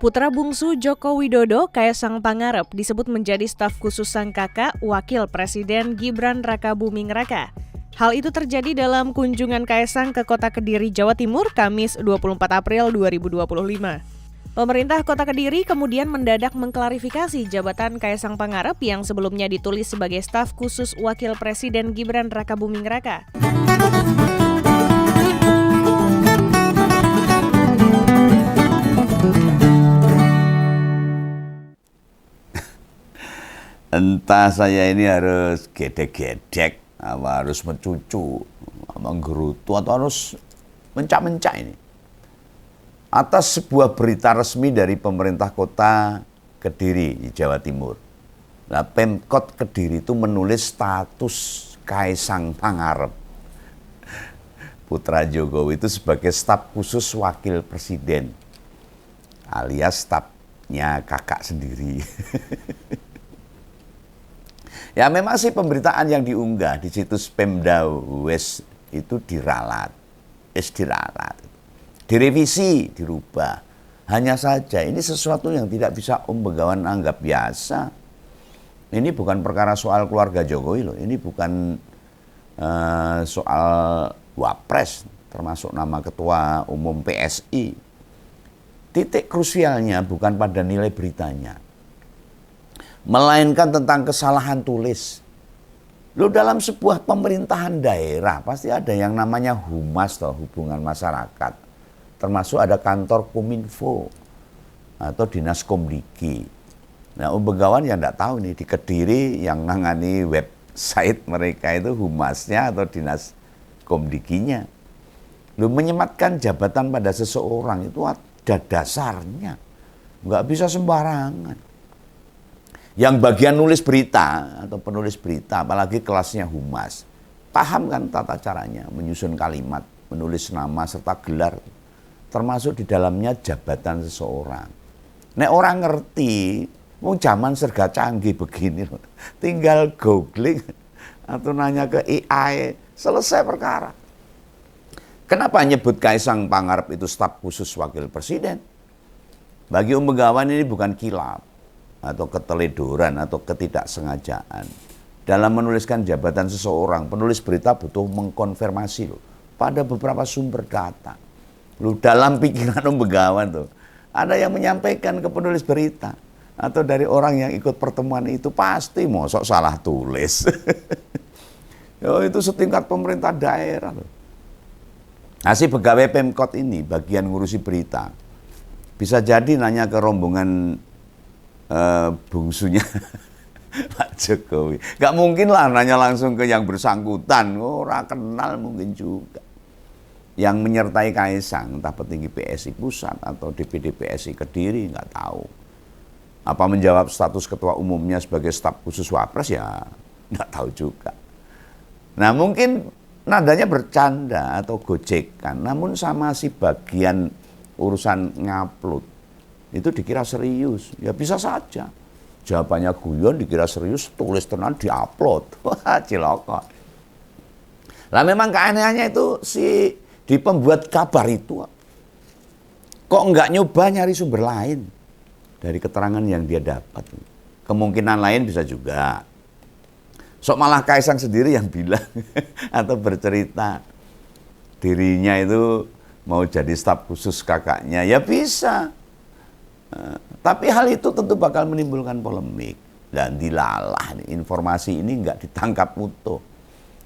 Putra bungsu Joko Widodo, Kaisang Pangarep, disebut menjadi staf khusus sang kakak Wakil Presiden Gibran Rakabuming Raka. Hal itu terjadi dalam kunjungan Kaisang ke Kota Kediri, Jawa Timur, Kamis 24 April 2025. Pemerintah Kota Kediri kemudian mendadak mengklarifikasi jabatan Kaisang Pangarep yang sebelumnya ditulis sebagai staf khusus Wakil Presiden Gibran Rakabuming Raka. Entah saya ini harus gedek-gedek, harus mencucu, menggerutu, atau harus mencak-mencak ini. Atas sebuah berita resmi dari pemerintah kota Kediri di Jawa Timur. Nah, Pemkot Kediri itu menulis status Kaisang Pangarep, putra Jokowi, itu sebagai staf khusus wakil presiden, alias stafnya kakak sendiri. Ya memang sih pemberitaan yang diunggah di situs Pemda Wes itu diralat, direvisi, dirubah. Hanya saja ini sesuatu yang tidak bisa Om Begawan anggap biasa. Ini bukan perkara soal keluarga Jokowi loh, ini bukan soal Wapres, termasuk nama Ketua Umum PSI. Titik krusialnya bukan pada nilai beritanya, melainkan tentang kesalahan tulis. Lo dalam sebuah pemerintahan daerah pasti ada yang namanya humas atau hubungan masyarakat. Termasuk ada kantor Kominfo atau Dinas Komdiki. Nah, Om Begawan yang enggak tahu nih, di Kediri yang nangani website mereka itu humasnya atau Dinas Komdikinya. Lo menyematkan jabatan pada seseorang itu ada dasarnya. Nggak bisa sembarangan. Yang bagian nulis berita atau penulis berita, apalagi kelasnya humas, paham kan tata caranya, menyusun kalimat, menulis nama serta gelar, termasuk di dalamnya jabatan seseorang. Nek orang ngerti, mau zaman serba canggih begini loh, tinggal googling atau nanya ke AI, selesai perkara. Kenapa nyebut Kaisang Pangarep itu staf khusus wakil presiden? Bagi Om Begawan ini bukan kilap atau keteledoran atau ketidaksengajaan. Dalam menuliskan jabatan seseorang, penulis berita butuh mengkonfirmasi loh pada beberapa sumber data. Loh, dalam pikiran Om Begawan tuh ada yang menyampaikan ke penulis berita atau dari orang yang ikut pertemuan itu pasti mosok salah tulis. Yo, itu setingkat pemerintah daerah loh. Nah, si pegawai Pemkot ini bagian ngurusi berita bisa jadi nanya ke rombongan bungsunya Pak Jokowi. Gak mungkin lah nanya langsung ke yang bersangkutan, orang kenal mungkin juga. Yang menyertai Kaisang, entah petinggi PSI Pusat atau DPD PSI Kediri, nggak tahu. Apa menjawab status ketua umumnya sebagai staf khusus Wapres, ya nggak tahu juga. Nah mungkin nadanya bercanda atau gojekan, namun sama si bagian urusan ngupload itu dikira serius, ya bisa saja. Jawabannya guyon dikira serius, tulis tenan diupload. Wah, ciloko. Lah memang keanehannya itu si di pembuat kabar itu kok enggak nyoba nyari sumber lain dari keterangan yang dia dapat. Kemungkinan lain bisa juga sok malah Kaisang sendiri yang bilang atau bercerita dirinya itu mau jadi staf khusus kakaknya, ya bisa. Tapi hal itu tentu bakal menimbulkan polemik dan dilalah. Informasi ini nggak ditangkap utuh,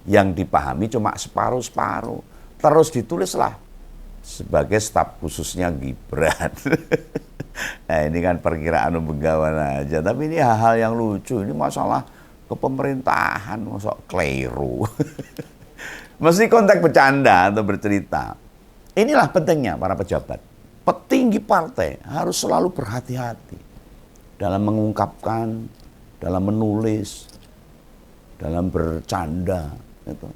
yang dipahami cuma separuh-separuh, terus ditulislah sebagai staf khususnya Gibran. Nah, ini kan perkiraan Om Begawan aja, tapi ini hal-hal yang lucu. Ini masalah kepemerintahan, masa keliru. Mesti konteks bercanda atau bercerita. Inilah pentingnya para pejabat. Petinggi partai harus selalu berhati-hati dalam mengungkapkan, dalam menulis, dalam bercanda. Gitu.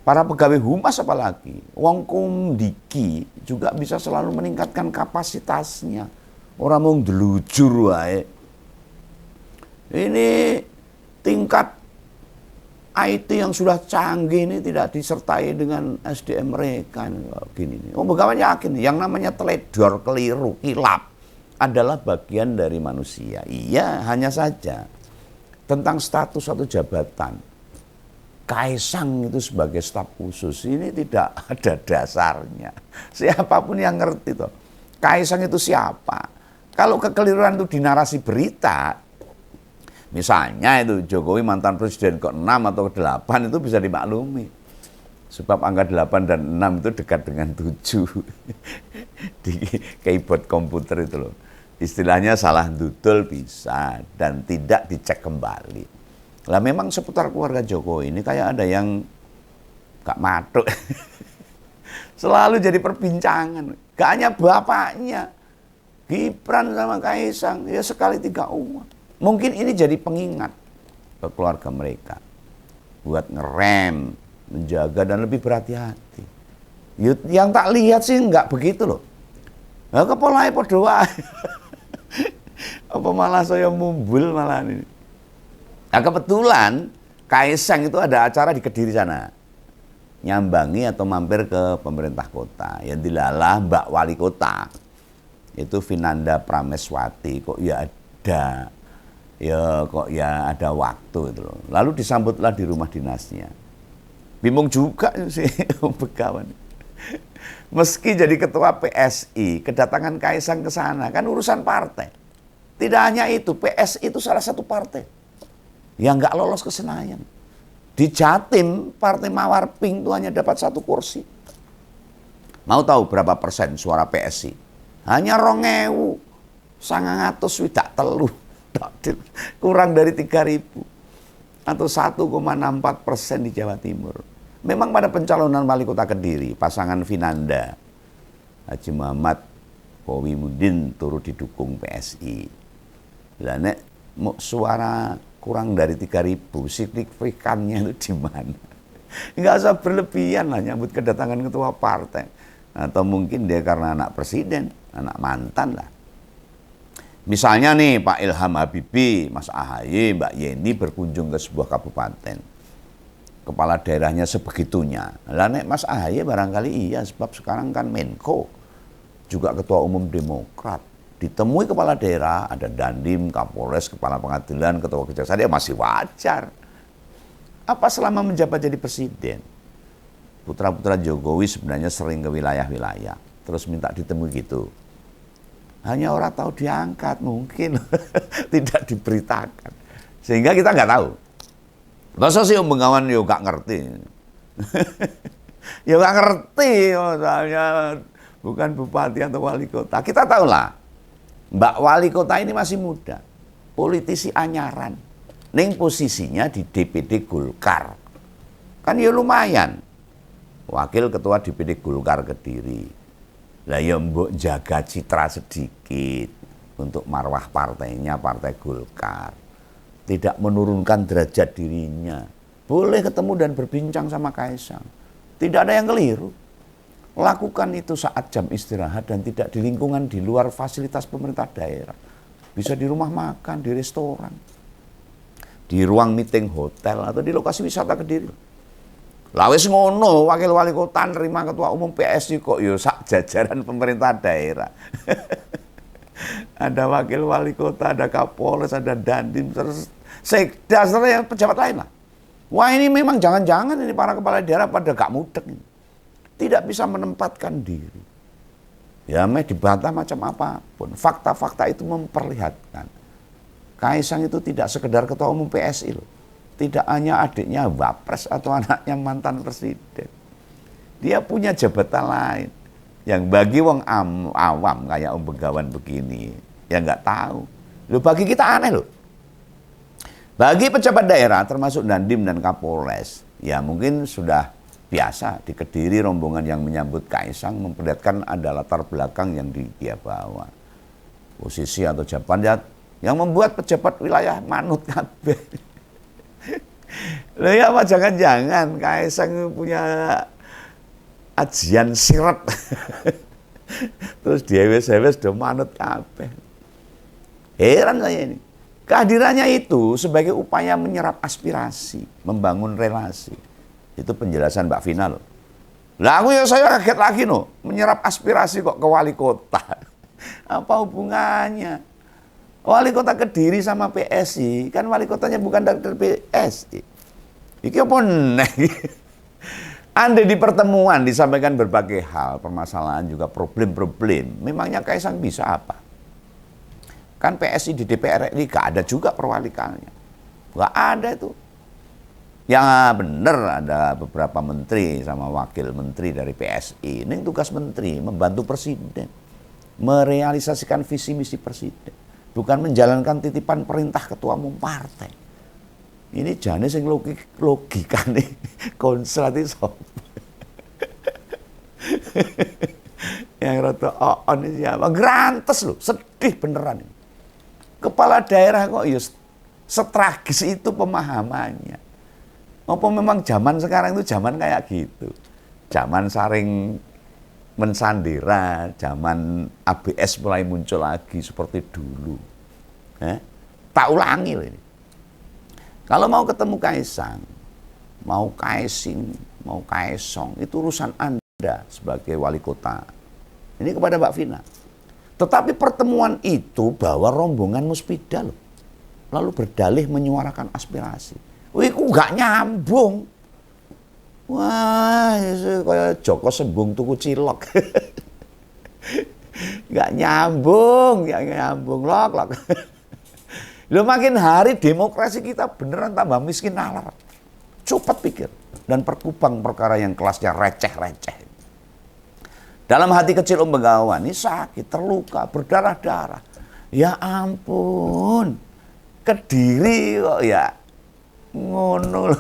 Para pegawai humas apalagi, wong Komdiki juga bisa selalu meningkatkan kapasitasnya. Orang mau delujur wae. Ini tingkat IT yang sudah canggih ini tidak disertai dengan SDM mereka. Gini nih. Om Begawan yakin yang namanya teledor, keliru, kilap, adalah bagian dari manusia. Iya, hanya saja tentang status atau jabatan. Kaisang itu sebagai staf khusus ini tidak ada dasarnya. Siapapun yang ngerti toh. Kaisang itu siapa? Kalau kekeliruan itu di narasi berita, misalnya itu Jokowi mantan presiden ke-6 atau ke-8 itu bisa dimaklumi. Sebab angka 8 dan 6 itu dekat dengan 7 di keyboard komputer itu loh. Istilahnya salah dudul bisa dan tidak dicek kembali. Lah memang seputar keluarga Jokowi ini kayak ada yang gak matuk. Selalu jadi perbincangan. Gak hanya bapaknya, Gibran sama Kaisang, ya sekali 3 umat. Mungkin ini jadi pengingat ke keluarga mereka. Buat ngerem, menjaga dan lebih berhati-hati. Yang tak lihat sih nggak begitu loh. Nah, kepolanya podo wae. Apa malah saya mumbul malah ini. Nah kebetulan Kaisang itu ada acara di Kediri sana. Nyambangi atau mampir ke pemerintah kota. Yang dilalah Mbak Wali Kota. Itu Vinanda Prameswati. Kok ya ada. Ya kok ya ada waktu itu loh. Lalu disambutlah di rumah dinasnya. Bingung juga sih Begawan. Meski jadi ketua PSI, kedatangan Kaisang ke sana kan urusan partai. Tidak hanya itu, PSI itu salah satu partai yang nggak lolos ke Senayan. Di Jatim, Partai Mawar Pink itu hanya dapat 1 kursi. Mau tahu berapa persen suara PSI? Hanya 2.963, kurang dari 3.000. Atau 1,64% di Jawa Timur. Memang pada pencalonan wali kota Kediri, pasangan Vinanda, Haji Muhammad Powimudin turut didukung PSI. Lah nek suara kurang dari 3.000, signifikannya itu di mana? Enggak usah berlebihan lah nyambut kedatangan ketua partai. Atau mungkin dia karena anak presiden, anak mantan lah. Misalnya nih Pak Ilham Habibie, Mas Ahaye, Mbak Yeni berkunjung ke sebuah kabupaten. Kepala daerahnya sebegitunya. Lah nek Mas Ahaye barangkali iya, sebab sekarang kan Menko, juga ketua umum Demokrat. Ditemui kepala daerah, ada Dandim, Kapolres, kepala pengadilan, ketua kejaksaan, ya masih wajar. Apa selama menjabat jadi presiden? Putra-putra Jokowi sebenarnya sering ke wilayah-wilayah, terus minta ditemui gitu. Hanya orang tahu diangkat, mungkin tidak diberitakan. Sehingga kita nggak tahu. Masa sih Begawan yo gak ngerti. Ya gak ngerti, soalnya bukan bupati atau wali kota. Kita tahu lah. Mbak Wali Kota ini masih muda, politisi anyaran. Ning posisinya di DPD Golkar. Kan ya lumayan. Wakil ketua DPD Golkar Kediri. Lah ya mbok jaga citra sedikit untuk marwah partainya, Partai Golkar. Tidak menurunkan derajat dirinya. Boleh ketemu dan berbincang sama Kaisang. Tidak ada yang keliru. Lakukan itu saat jam istirahat dan tidak di lingkungan di luar fasilitas pemerintah daerah. Bisa di rumah makan, di restoran, di ruang meeting hotel atau di lokasi wisata Kediri. Lah wis ngono, wakil wali kota nerima ketua umum PSI kok yo sak jajaran pemerintah daerah. Ada wakil wali kota, ada Kapolres, ada Dandim, terus sekda, yang pejabat lain lah. Wah ini memang jangan-jangan ini para kepala daerah pada gak mudek ini. Tidak bisa menempatkan diri. Ya dibantah macam apapun. Fakta-fakta itu memperlihatkan. Kaisang itu tidak sekedar ketua umum PSI loh. Tidak hanya adiknya wapres atau anaknya mantan presiden. Dia punya jabatan lain. Yang bagi wong awam kayak Begawan begini. Ya nggak tahu. Loh bagi kita aneh loh. Bagi pejabat daerah termasuk Dandim dan Kapolres. Ya mungkin sudah biasa di Kediri rombongan yang menyambut Kaisang memperlihatkan ada latar belakang yang dia bawa. Posisi atau jabatan yang membuat pejabat wilayah manut kabeh. Loh ya apa jangan-jangan Kaisang punya ajian sirat. Terus diewes-ewes do manut kabeh. Heran saya ini. Kehadirannya itu sebagai upaya menyerap aspirasi, membangun relasi. Itu penjelasan Mbak Vina loh. Lah saya kaget lagi loh, menyerap aspirasi kok ke wali kota. Apa hubungannya? Wali kota Kediri sama PSI, kan wali kotanya bukan dari PSI. Iki apa nih? Andai di pertemuan disampaikan berbagai hal, permasalahan juga problem-problem. Memangnya Kaisang bisa apa? Kan PSI di DPR RI gak ada juga perwalikannya. Gak ada itu. Yang benar ada beberapa menteri sama wakil menteri dari PSI. Ini tugas menteri, membantu presiden. Merealisasikan visi misi presiden. Bukan menjalankan titipan perintah ketua umum partai. Ini jane sing logika nih konslet iso. Yang rada on ini siapa? Grantes loh, sedih beneran. Kepala daerah kok ya setragis itu pemahamannya. Apa memang zaman sekarang itu zaman kayak gitu? Zaman saring mensandera, zaman ABS mulai muncul lagi seperti dulu. Tak ulangi loh ini. Kalau mau ketemu Kaisang, mau Kaising, mau Kaisong, itu urusan Anda sebagai wali kota. Ini kepada Mbak Vina. Tetapi pertemuan itu bawa rombongan Muspida loh. Lalu berdalih menyuarakan aspirasi. Wih, kok gak nyambung. Wah, kayak Joko Sembung tuku cilok. Gak nyambung, lok. Loh, makin hari demokrasi kita beneran tambah miskin nalar. Cepat pikir dan perkubang perkara yang kelasnya receh-receh. Dalam hati kecil Om Begawan ini sakit, terluka, berdarah-darah. Ya ampun, Kediri kok ya ngono.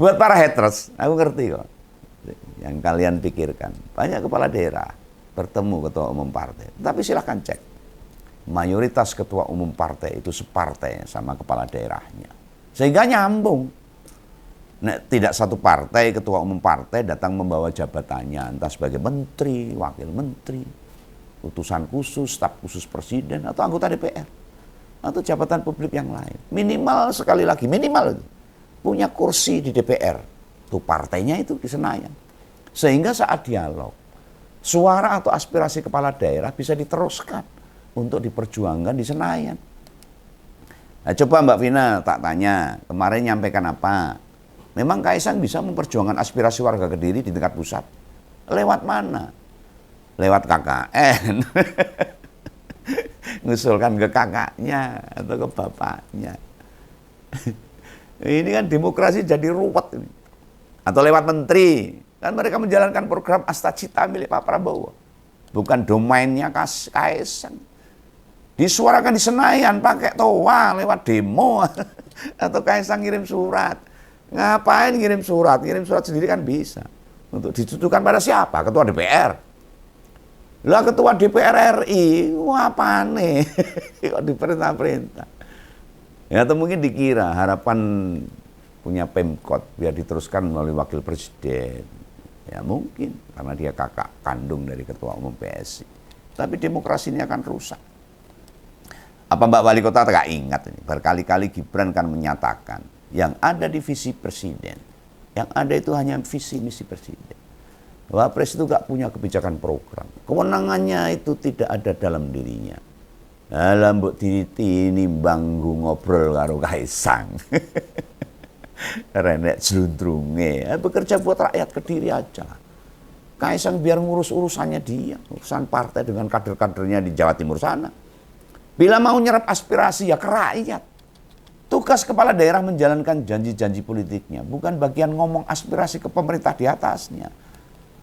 Buat para haters, aku ngerti kok. Yang kalian pikirkan, banyak kepala daerah bertemu ketua umum partai. Tapi silahkan cek. Mayoritas ketua umum partai itu separtai sama kepala daerahnya. Sehingga nyambung. Nah, tidak satu partai, ketua umum partai datang membawa jabatannya, entah sebagai menteri, wakil menteri, utusan khusus, staf khusus presiden, atau anggota DPR. Atau jabatan publik yang lain. Minimal, sekali lagi, minimal itu. Punya kursi di DPR. Itu partainya itu di Senayan. Sehingga saat dialog, suara atau aspirasi kepala daerah bisa diteruskan untuk diperjuangkan di Senayan. Nah, coba Mbak Vina tak tanya, kemarin nyampaikan apa? Memang Kaisang bisa memperjuangkan aspirasi warga Kediri di tingkat pusat? Lewat mana? Lewat KKN. Ngusulkan ke kakaknya atau ke bapaknya. Ini kan demokrasi jadi ruwet ini. Atau lewat menteri. Kan mereka menjalankan program Astacita milik Pak Prabowo. Bukan domainnya Kaisang. Disuarakan di Senayan pakai toa lewat demo. Atau Kaisang ngirim surat. Ngapain ngirim surat? Ngirim surat sendiri kan bisa. Untuk ditujukan pada siapa? Ketua DPR. Lah ketua DPR RI, wah apa nih? Kok diperintah-perintah. Ya atau mungkin dikira harapan punya Pemkot biar diteruskan melalui wakil presiden. Ya mungkin karena dia kakak kandung dari ketua umum PSI. Tapi demokrasi ini akan rusak. Apa Mbak Wali Kota tak ingat ini? Berkali-kali Gibran kan menyatakan yang ada di visi presiden, yang ada itu hanya visi misi presiden. Wapres itu gak punya kebijakan program. Kewenangannya itu tidak ada dalam dirinya. Dalam mbok diriti nimbang ngobrol karo Kaisang. Renek jelundrunge. Bekerja buat rakyat Kediri aja. Kaisang biar ngurus urusannya dia. Urusan partai dengan kader-kadernya di Jawa Timur sana. Bila mau nyerap aspirasi ya ke rakyat. Tugas kepala daerah menjalankan janji-janji politiknya. Bukan bagian ngomong aspirasi ke pemerintah di atasnya.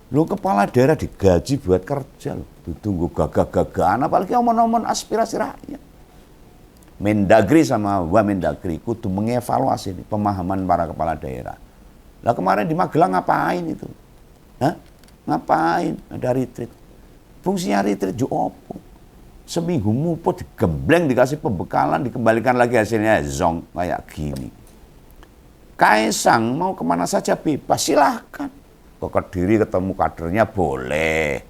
Lu kepala daerah digaji buat kerja. Ditunggu gagah-gagahan. Apalagi omong-omong aspirasi rakyat. Mendagri sama Wamendagri kudu mengevaluasi nih, pemahaman para kepala daerah. Lah kemarin di Magelang ngapain itu? Hah? Ngapain? Ada retreat. Fungsinya retreat jo opo? Seminggu muput digembleng, dikasih pembekalan, dikembalikan lagi hasilnya zong kayak gini. Kaisang mau kemana saja bebas, silahkan. Ke Kediri ketemu kadernya boleh.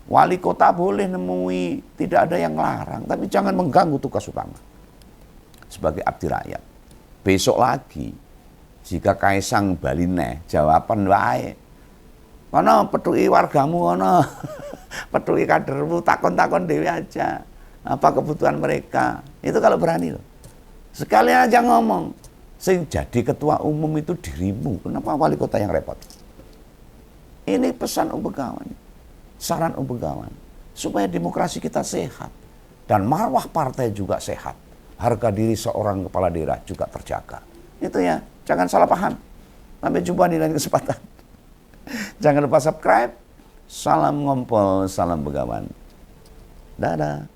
Wali kota boleh nemui, tidak ada yang larang. Tapi jangan mengganggu tugas utama. Sebagai abdi rakyat. Besok lagi, jika Kaisang balineh, jawaban wae. Kono petuki wargamu kono. Petuki kadermu, takon-takon dewe aja. Apa kebutuhan mereka. Itu kalau berani loh. Sekalian aja ngomong. Sing jadi ketua umum itu dirimu. Kenapa wali kota yang repot? Ini pesan Om Begawan. Saran Om Begawan. Supaya demokrasi kita sehat. Dan marwah partai juga sehat. Harga diri seorang kepala daerah juga terjaga. Itu ya. Jangan salah paham. Sampai jumpa di lain kesempatan. Jangan lupa subscribe. Salam ngompol, salam Begawan. Dadah.